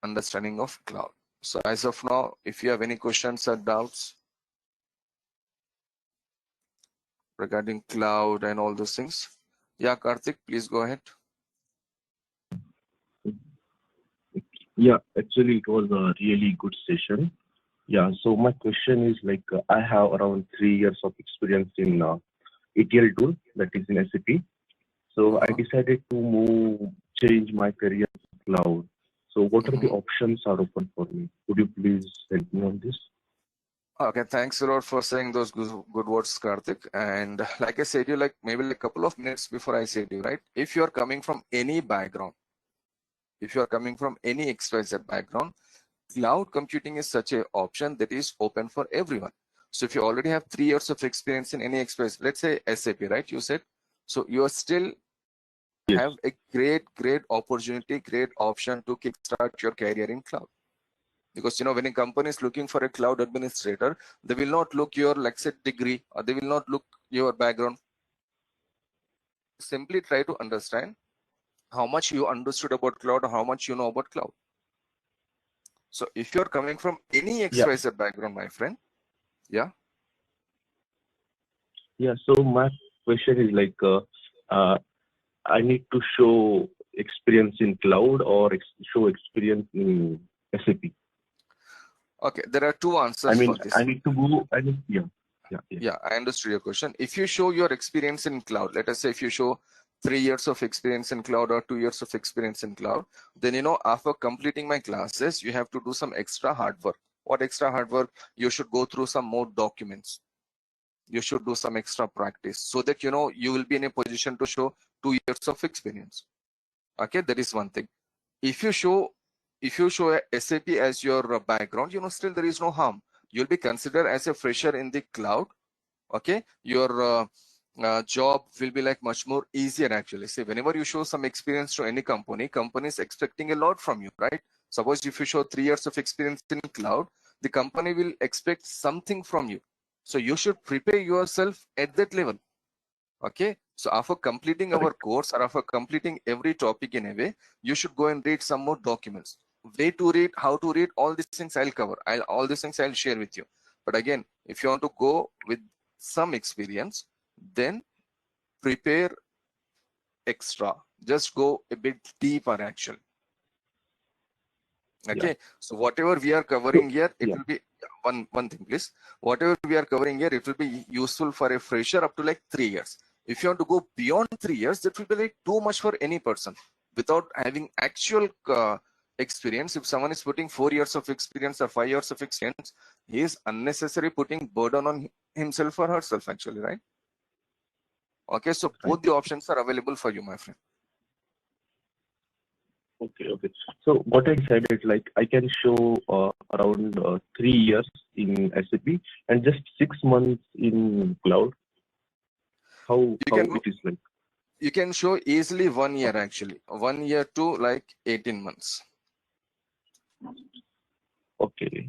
understanding of cloud. So as of now, if you have any questions or doubts regarding cloud and all those things, yeah, Karthik, please go ahead. Yeah, actually it was a really good session. Yeah, so my question is like I have around 3 years of experience in ETL tool, that is in SAP. So I decided to change my career to cloud. So what are the options are open for me? Could you please help me on this? Okay, thanks a lot for saying those good words, Karthik. And like I said, you like maybe like a couple of minutes before I said you, right? If you are coming from any background, if you are coming from any XYZ background, cloud computing is such an option that is open for everyone. So if you already have 3 years of experience in any XYZ, let's say SAP, right? You said, so you are still have a great opportunity, great option to kickstart your career in cloud. Because when a company is looking for a cloud administrator, they will not look your degree or they will not look your background. Simply try to understand how much you understood about cloud or how much you know about cloud. So if you're coming from any XYZ background, my friend, yeah. Yeah, so my question is like, I need to show experience in cloud or show experience in SAP? Okay, there are two answers for this. I need to go, Yeah, I understood your question. If you show your experience in cloud, let us say if you show 3 years of experience in cloud or 2 years of experience in cloud, then after completing my classes, you have to do some extra hard work. What extra hard work? You should go through some more documents. You should do some extra practice so that you will be in a position to show 2 years of experience. Okay, that is one thing. If you show a SAP as your background, still there is no harm. You'll be considered as a fresher in the cloud. Okay, your job will be like much more easier actually. See, whenever you show some experience to any company is expecting a lot from you, right? Suppose if you show 3 years of experience in cloud, the company will expect something from you. So you should prepare yourself at that level. Okay, so after completing our course or after completing every topic in a way, you should go and read some more documents. Way to read, how to read, all these things I'll cover. All these things I'll share with you. But again, if you want to go with some experience, then prepare extra. Just go a bit deeper actually. Okay, so whatever we are covering here, it will be one thing, please. Whatever we are covering here, it will be useful for a fresher up to like 3 years. If you want to go beyond 3 years, that will be like too much for any person without having actual experience. If someone is putting 4 years of experience or 5 years of experience, he is unnecessarily putting burden on himself or herself actually, right? Okay, so both the options are available for you, my friend. Okay. So what I decided, like I can show around 3 years in SAP and just 6 months in cloud. How it is like? You can show easily 1 year actually. 1 year to like 18 months. Okay.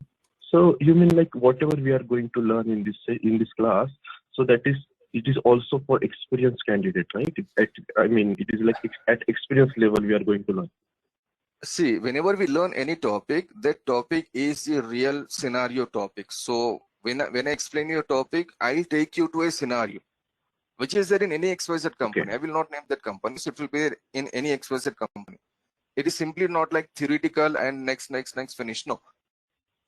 So you mean like whatever we are going to learn in this class, so that is it is also for experienced candidate, right? I mean, it is like at experience level we are going to learn. See, whenever we learn any topic, that topic is a real scenario topic. So when I explain your topic, I'll take you to a scenario, which is there in any XYZ company. Okay. I will not name that company, so it will be there in any XYZ company. It is simply not like theoretical and next finish. No,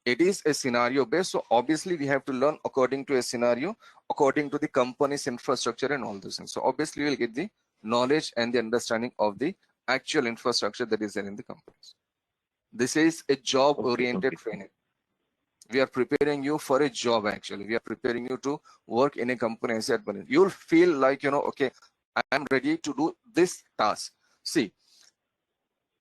it is a scenario based. So obviously we have to learn according to a scenario, according to the company's infrastructure and all those things. So obviously we'll get the knowledge and the understanding of the actual infrastructure that is there in the companies. This is a job oriented training. We are preparing you for a job. Actually, we are preparing you to work in a company as admin. You'll feel like, you know, okay, I am ready to do this task. See,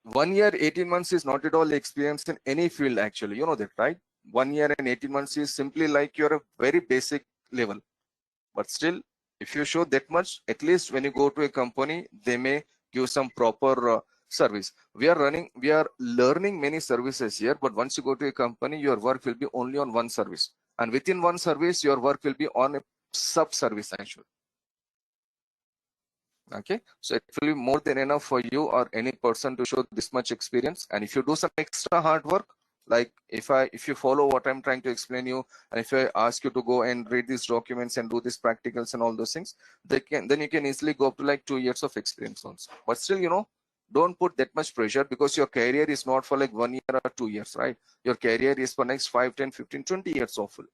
1 year, 18 months is not at all experience in any field. Actually, you know that, right? 1 year and 18 months is simply like you're a very basic level. But still, if you show that much, at least when you go to a company, they may give some proper service. We are learning many services here, but once you go to a company, your work will be only on one service, and within one service your work will be on a sub service actually. Okay, so it will be more than enough for you or any person to show this much experience. And if you do some extra hard work, like if you follow what I'm trying to explain you, and if I ask you to go and read these documents and do these practicals and all those things, then you can easily go up to like 2 years of experience also. But still, you know, don't put that much pressure, because your career is not for like 1 year or 2 years, right? Your career is for next 5, 10, 15, 20 years of full.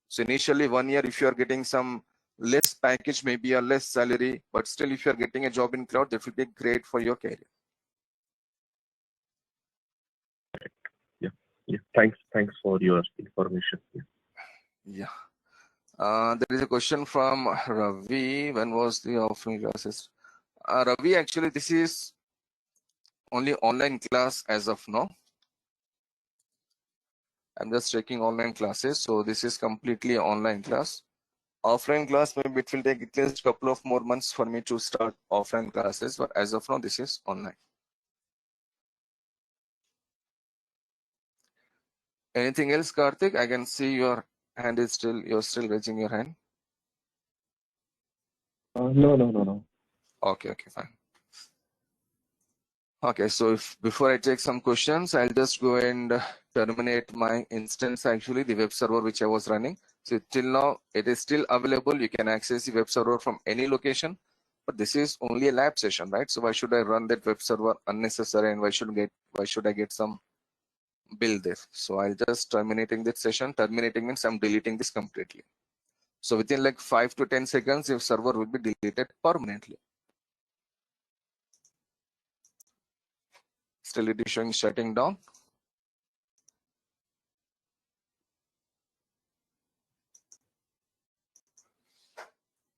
So initially 1 year, if you are getting some less package, maybe a less salary, but still if you are getting a job in cloud, that will be great for your career. Yeah, thanks for your information. Yeah. There is a question from Ravi. When was the offline classes? Ravi, actually this is only online class as of now. I'm just checking online classes, so this is completely online class. Offline class, maybe it will take at least a couple of more months for me to start offline classes, but as of now this is online. Anything else, Karthik? I can see your hand is you're still raising your hand. No. Okay, fine. Okay, so before I take some questions, I'll just go and terminate my instance, actually the web server which I was running. So till now it is still available. You can access the web server from any location, but this is only a lab session, right? So why should I run that web server unnecessary, and why should I get some bill there? So I'll just terminating that session. Terminating means I'm deleting this completely. So within like 5 to 10 seconds, your server will be deleted permanently. Still it is showing shutting down.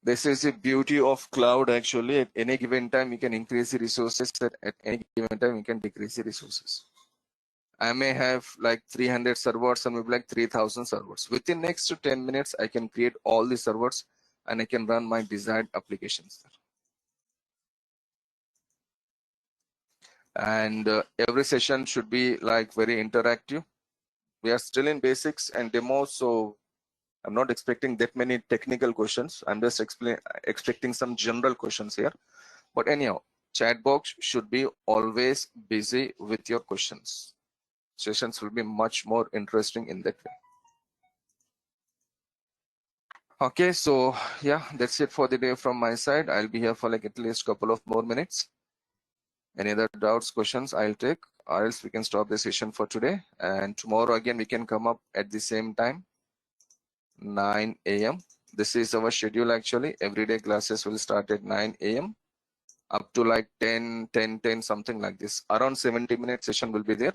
This is the beauty of cloud actually. At any given time you can increase the resources, at any given time you can decrease the resources. I may have like 300 servers and maybe like 3000 servers. Within next 10 minutes I can create all the servers and I can run my desired applications there. And every session should be like very interactive. We are still in basics and demos, so I'm not expecting that many technical questions. I'm just expecting some general questions here. But anyhow, chat box should be always busy with your questions. Sessions will be much more interesting in that way. Okay, so yeah, that's it for the day from my side. I'll be here for like at least a couple of more minutes. Any other doubts, questions, I'll take, or else we can stop the session for today. And tomorrow again, we can come up at the same time, 9 a.m. This is our schedule actually. Everyday classes will start at 9 a.m. up to like 10, something like this. Around 70-minute session will be there.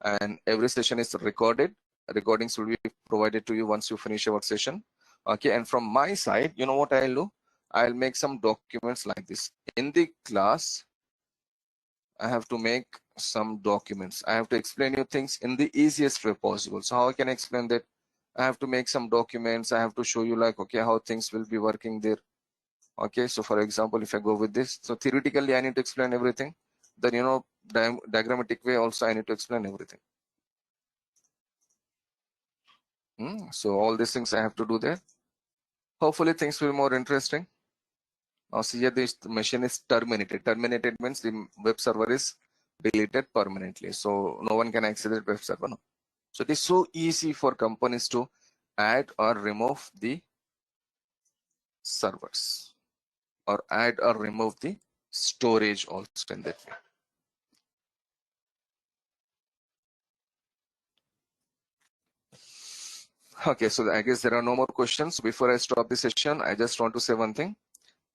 And every session is recorded. Recordings will be provided to you once you finish our session. Okay, and from my side, you know what I'll do? I'll make some documents like this. In the class, I have to make some documents. I have to explain you things in the easiest way possible. So how I can explain that? I have to make some documents. I have to show you like, okay, how things will be working there. Okay, so for example, if I go with this, so theoretically I need to explain everything. Then, you know, diagrammatic way also I need to explain everything. So all these things I have to do there. Hopefully things will be more interesting. Now see here, this machine is terminated. Terminated means the web server is deleted permanently. So no one can access the web server now. So it is so easy for companies to add or remove the servers or add or remove the storage also in that way. Okay, so I guess there are no more questions. Before I stop the session, I just want to say one thing.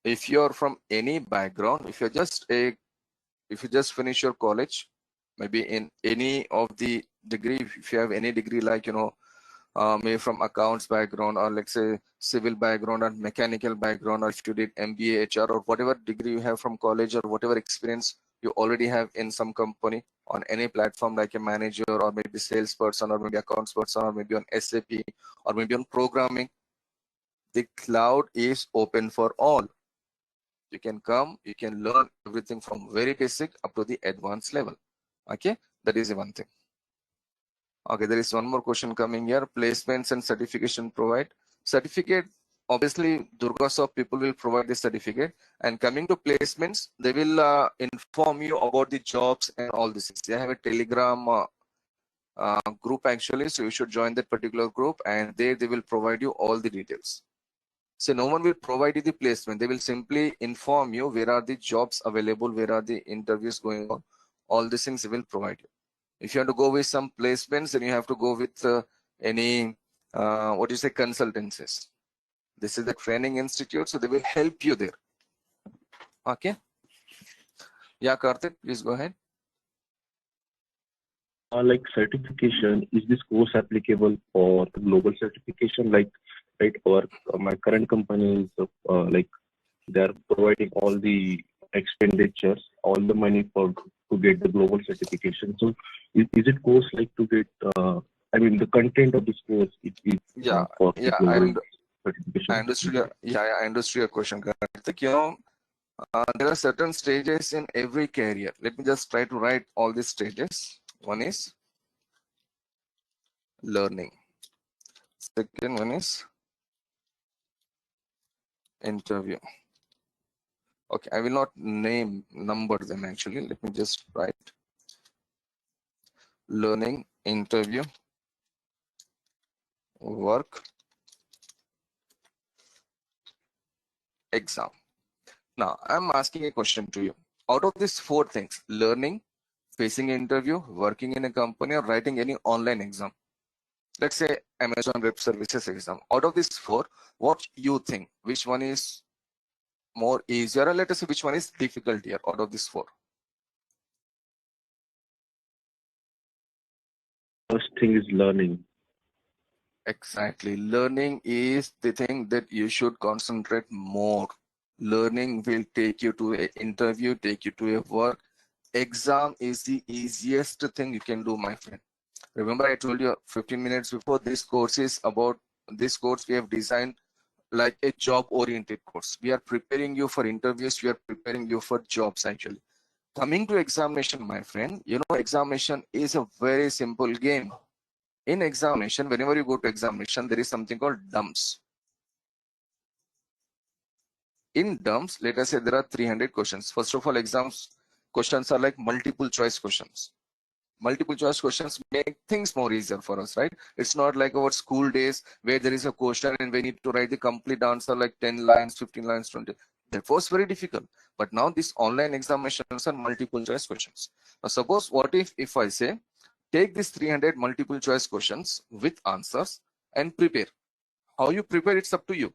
If you are from any background, if you just finish your college, maybe in any of the degree, if you have any degree like maybe from accounts background, or let's say civil background or mechanical background, or if you did MBA, HR, or whatever degree you have from college, or whatever experience you already have in some company on any platform like a manager or maybe salesperson or maybe accounts person or maybe on SAP or maybe on programming, the cloud is open for all. You can come, you can learn everything from very basic up to the advanced level. Okay, that is one thing. Okay, there is one more question coming here. Placements and certification provide. Certificate, obviously DURGASOFT people will provide the certificate, and coming to placements, they will inform you about the jobs and all this. They have a Telegram group actually, so you should join that particular group, and there they will provide you all the details. So no one will provide you the placement. They will simply inform you where are the jobs available, where are the interviews going on. All these things they will provide you. If you have to go with some placements, then you have to go with any consultancies. This is the training institute, so they will help you there. Okay. Yeah, Karthik, please go ahead. Like certification, is this course applicable for global certification? Like, right, or my current company is like they're providing all the expenditures, all the money to get the global certification. So, is it course like to get? I mean, the content of this course is for the global certification. I understood. I understood your question, Karthik. There are certain stages in every career. Let me just try to write all these stages. One is learning. Second one is interview. Okay, I will not number them actually. Let me just write learning, interview, work, exam. Now I'm asking a question to you. Out of these four things, learning, facing interview, working in a company, or writing any online exam, let's say Amazon Web Services exam, out of these four, what you think, which one is more easier, or let us say which one is difficult here out of these four? First thing is learning. Exactly. Learning is the thing that you should concentrate more. Learning will take you to an interview, take you to a work. Exam is the easiest thing you can do, my friend. Remember, I told you 15 minutes before, this course we have designed like a job-oriented course. We are preparing you for interviews, we are preparing you for jobs actually. Coming to examination, my friend, examination is a very simple game. In examination, whenever you go to examination, there is something called dumps. In dumps, let us say there are 300 questions. First of all, exams questions are like multiple choice questions. Multiple choice questions make things more easier for us, right? It's not like our school days where there is a question and we need to write the complete answer like 10 lines, 15 lines, 20. That was very difficult. But now these online examinations are multiple choice questions. Now suppose what if I say, take these 300 multiple choice questions with answers and prepare. How you prepare, it's up to you.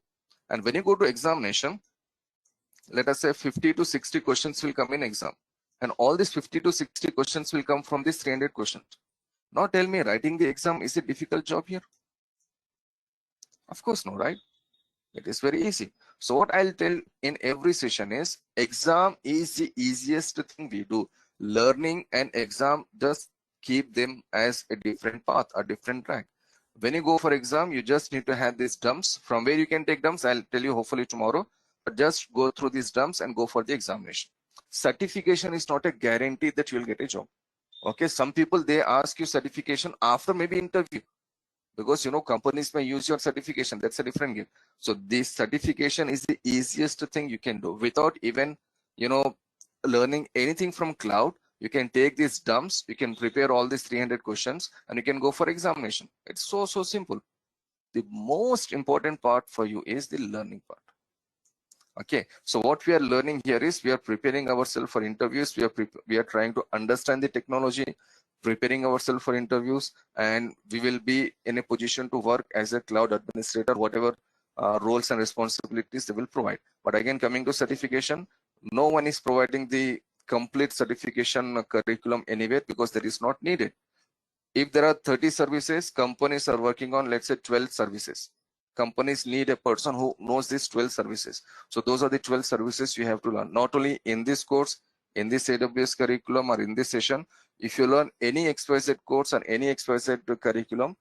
And when you go to examination, let us say 50 to 60 questions will come in exam. And all these 50 to 60 questions will come from these 300 questions. Now tell me, writing the exam is a difficult job here? Of course no, right? It is very easy. So what I'll tell in every session is, exam is the easiest thing we do. Learning and exam, just keep them as a different path, a different track. When you go for exam, you just need to have these dumps. From where you can take dumps, I'll tell you hopefully tomorrow. But just go through these dumps and go for the examination. Certification is not a guarantee that you'll get a job. Okay, some people, they ask you certification after maybe interview. because companies may use your certification. That's a different game. So this certification is the easiest thing you can do without even learning anything from cloud. You can take these dumps, you can prepare all these 300 questions, and you can go for examination. It's so simple. The most important part for you is the learning part. Okay, so what we are learning here is we are preparing ourselves for interviews. We are trying to understand the technology, preparing ourselves for interviews, and we will be in a position to work as a cloud administrator, whatever roles and responsibilities they will provide. But again, coming to certification, no one is providing the complete certification curriculum anywhere because that is not needed. If there are 30 services, companies are working on, let's say, 12 services. Companies need a person who knows these 12 services. So those are the 12 services you have to learn, not only in this course, in this AWS curriculum, or in this session. If you learn any XYZ course or any XYZ curriculum,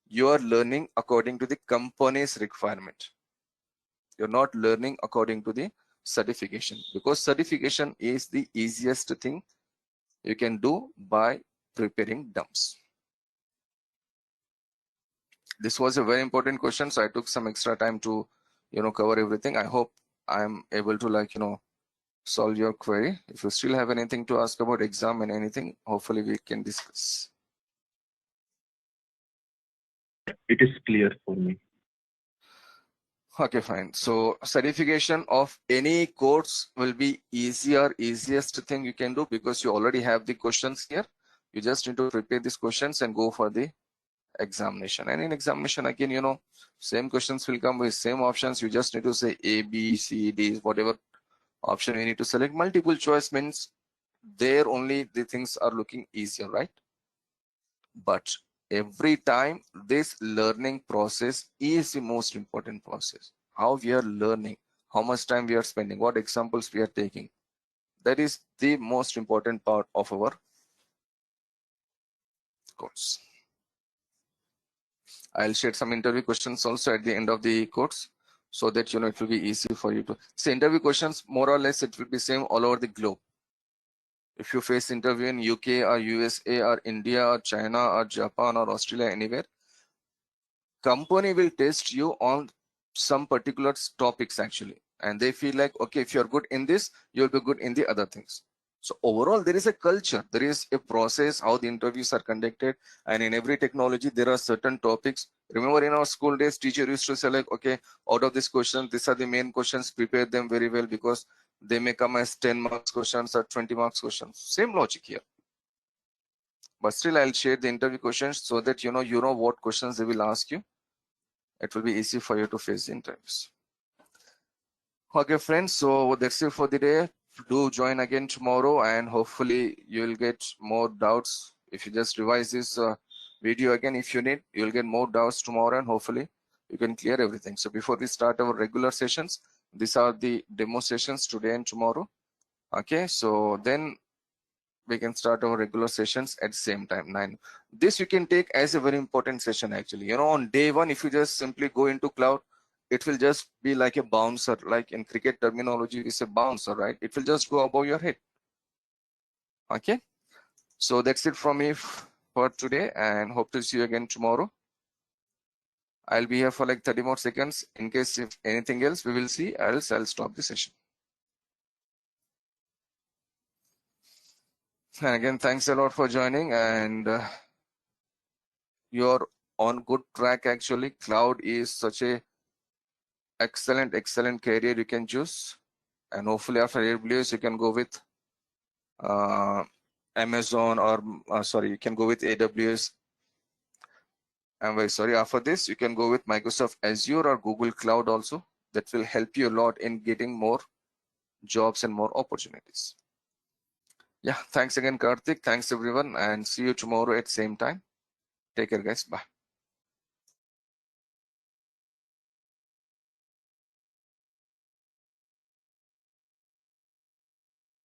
you are learning according to the company's requirement. You're not learning according to the certification, because certification is the easiest thing you can do by preparing dumps. This was a very important question, so I took some extra time to cover everything. I hope I'm able to solve your query. If you still have anything to ask about exam and anything, hopefully we can discuss. It is clear for me. Okay, fine. So certification of any course will be easiest thing you can do, because you already have the questions here. You just need to prepare these questions and go for the examination. And in examination, again, same questions will come with same options. You just need to say A, B, C, D, whatever option you need to select. Multiple choice means there only the things are looking easier, right? But every time, this learning process is the most important process. How we are learning, how much time we are spending, what examples we are taking, that is the most important part of our course. I'll share some interview questions also at the end of the course, so that it will be easy for you to see. Interview questions, more or less it will be same all over the globe. If you face interview in UK or USA or India or China or Japan or Australia, anywhere, company will test you on some particular topics actually, and they feel like, okay, if you're good in this, you'll be good in the other things. So overall, there is a culture, there is a process how the interviews are conducted, and in every technology there are certain topics. Remember, in our school days, teacher used to say like, okay, out of this question, these are the main questions, prepare them very well, because they may come as 10 marks questions or 20 marks questions. Same logic here. But still, I'll share the interview questions so that you know what questions they will ask you. It will be easy for you to face the interviews. Okay, friends, so that's it for the day. Do join again tomorrow, and hopefully you'll get more doubts. If you just revise this video again, if you need, you'll get more doubts tomorrow, and hopefully you can clear everything. So before we start our regular sessions, these are the demo sessions today and tomorrow. Okay, so then we can start our regular sessions at the same time, 9. This you can take as a very important session actually. On day 1, if you just simply go into cloud, it will just be like a bouncer. Like in cricket terminology, we say bouncer, right? It will just go above your head. Okay, so that's it from me for today, and hope to see you again tomorrow. I'll be here for like 30 more seconds. In case if anything else, we will see, else I'll stop the session. And again, thanks a lot for joining, and you're on good track actually. Cloud is such a excellent career you can choose, and hopefully after AWS you can go with Amazon, or sorry, you can go with AWS. I'm very sorry, after this you can go with Microsoft Azure or Google Cloud also. That will help you a lot in getting more jobs and more opportunities. Yeah, thanks again, Karthik. Thanks everyone, and see you tomorrow at same time. Take care, guys. Bye.